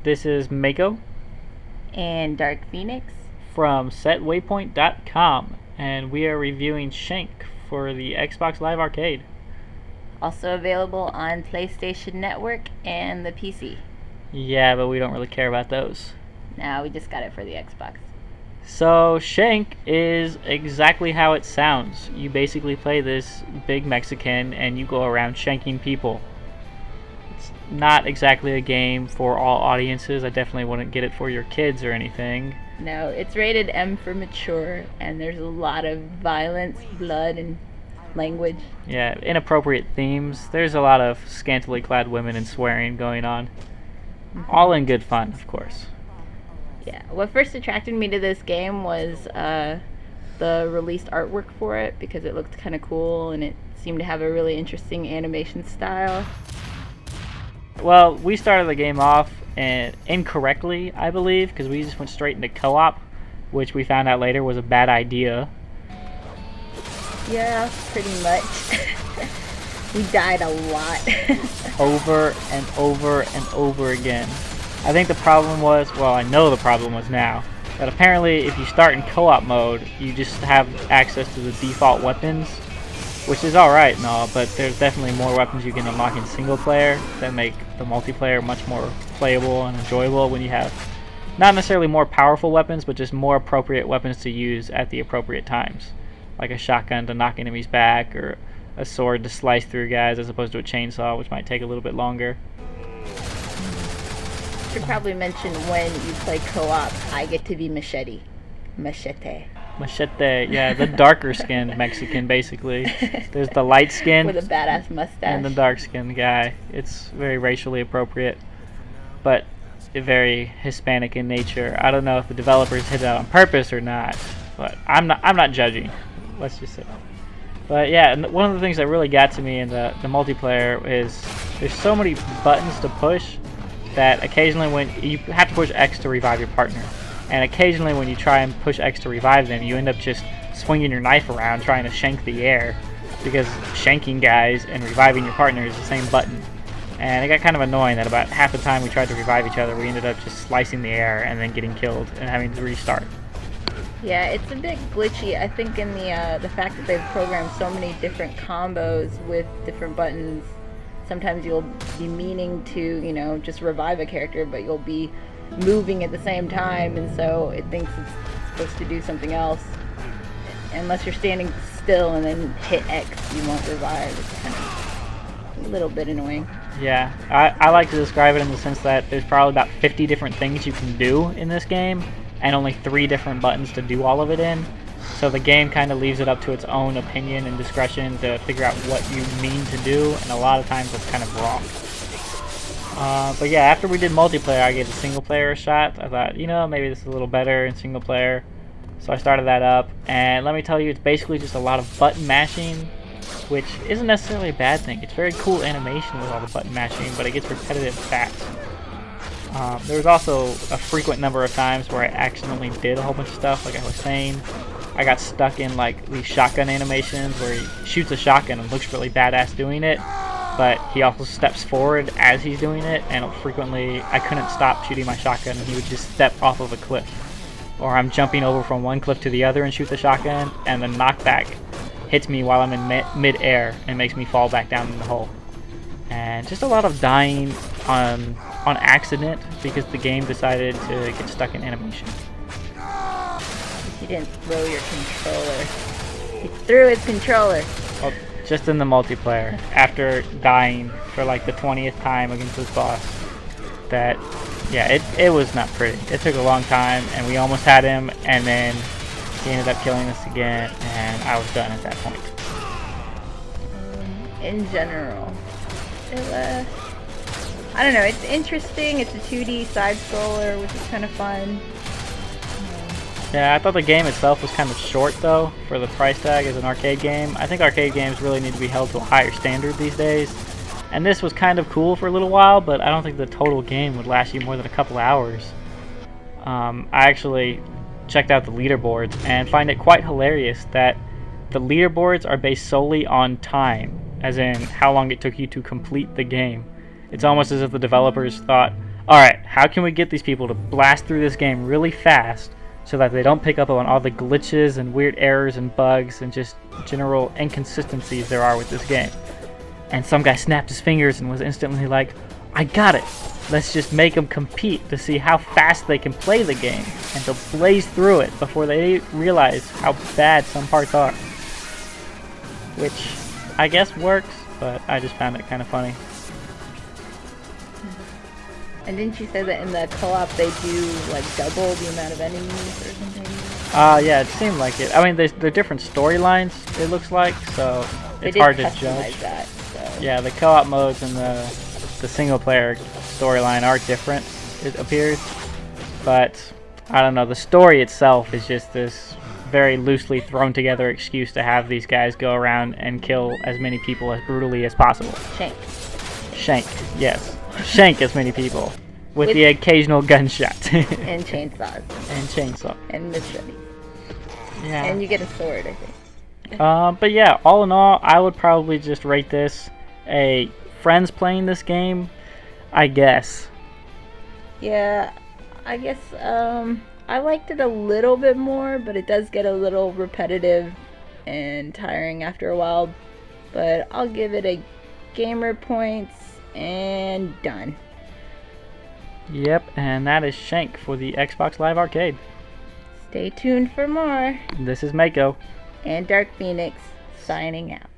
This is Mako and Dark Phoenix from SetWaypoint.com, and we are reviewing Shank for the Xbox Live Arcade. Also available on PlayStation Network and the PC. Yeah, but we don't really care about those. No, we just got it for the Xbox. So, Shank is exactly how it sounds. You basically play this big Mexican and you go around shanking people. It's not exactly a game for all audiences. I definitely wouldn't get it for your kids or anything. No, it's rated M for mature, and there's a lot of violence, blood, and language. Yeah, inappropriate themes. There's a lot of scantily clad women and swearing going on. All in good fun, of course. Yeah, what first attracted me to this game was the released artwork for it, because it looked kind of cool and it seemed to have a really interesting animation style. Well, we started the game off incorrectly, I believe, because we just went straight into co-op, which we found out later was a bad idea. Yeah, pretty much. We died a lot. Over and over and over again. I think the problem was, well, I know the problem was now, that apparently if you start in co-op mode, you just have access to the default weapons, which is alright and all, but there's definitely more weapons you can unlock in single player that make the multiplayer much more playable and enjoyable when you have not necessarily more powerful weapons, but just more appropriate weapons to use at the appropriate times. Like a shotgun to knock enemies back, or a sword to slice through guys as opposed to a chainsaw, which might take a little bit longer. Should probably mention when you play co-op, I get to be Machete. Machete, yeah, the darker skinned Mexican basically. There's the light skinned with a badass mustache and the dark skinned guy. It's very racially appropriate, but very Hispanic in nature. I don't know if the developers did that on purpose or not, but I'm not judging. Let's just say. But yeah, and one of the things that really got to me in the multiplayer is there's so many buttons to push that occasionally when you have to push X to revive your partner, and occasionally when you try and push X to revive them, you end up just swinging your knife around trying to shank the air, because shanking guys and reviving your partner is the same button. And it got kind of annoying that about half the time we tried to revive each other, we ended up just slicing the air and then getting killed and having to restart. Yeah, it's a bit glitchy, I think, in the fact that they've programmed so many different combos with different buttons. Sometimes you'll be meaning to, just revive a character, but you'll be moving at the same time, and so it thinks it's supposed to do something else. Unless you're standing still and then hit X, you won't revive. It's kind of a little bit annoying. Yeah, I like to describe it in the sense that there's probably about 50 different things you can do in this game, and only 3 different buttons to do all of it in. So the game kind of leaves it up to its own opinion and discretion to figure out what you mean to do, and a lot of times it's kind of wrong. But yeah, after we did multiplayer, I gave the single player a shot. I thought, maybe this is a little better in single player. So I started that up, and let me tell you, it's basically just a lot of button mashing, which isn't necessarily a bad thing. It's very cool animation with all the button mashing, but it gets repetitive fast. There was also a frequent number of times where I accidentally did a whole bunch of stuff, like I was saying. I got stuck in like these shotgun animations where he shoots a shotgun and looks really badass doing it, but he also steps forward as he's doing it, and frequently I couldn't stop shooting my shotgun and he would just step off of a cliff. Or I'm jumping over from one cliff to the other and shoot the shotgun, and the knockback hits me while I'm in mid-air and makes me fall back down in the hole. And just a lot of dying on accident because the game decided to get stuck in animation. He didn't throw your controller. He threw his controller. Well, just in the multiplayer, after dying for like the 20th time against this boss, it was not pretty. It took a long time, and we almost had him, and then he ended up killing us again, and I was done at that point. In general, I don't know, it's interesting. It's a 2D side-scroller, which is kind of fun. Yeah, I thought the game itself was kind of short, though, for the price tag as an arcade game. I think arcade games really need to be held to a higher standard these days. And this was kind of cool for a little while, but I don't think the total game would last you more than a couple hours. I actually checked out the leaderboards and find it quite hilarious that the leaderboards are based solely on time, as in how long it took you to complete the game. It's almost as if the developers thought, Alright, how can we get these people to blast through this game really fast so that they don't pick up on all the glitches and weird errors and bugs and just general inconsistencies there are with this game? And some guy snapped his fingers and was instantly like, I got it! Let's just make them compete to see how fast they can play the game and to blaze through it before they realize how bad some parts are. Which I guess works, but I just found it kind of funny. And didn't you say that in the co-op they do like double the amount of enemies or something? Yeah, it seemed like it. I mean, they're different storylines, it looks like, so it's hard to judge. That, so. Yeah, the co-op modes and the single-player storyline are different, it appears. But, I don't know, the story itself is just this very loosely thrown together excuse to have these guys go around and kill as many people as brutally as possible. Shank, yes. Shank as many people. With the occasional gunshot. And chainsaws. And chainsaw. And machetes. Yeah. And you get a sword, I think. But yeah, all in all, I would probably just rate this a friends playing this game, I guess. Yeah, I guess, I liked it a little bit more, but it does get a little repetitive and tiring after a while. But I'll give it a gamer points and done. Yep, and that is Shank for the Xbox Live Arcade. Stay tuned for more. This is Mako. And Dark Phoenix signing out.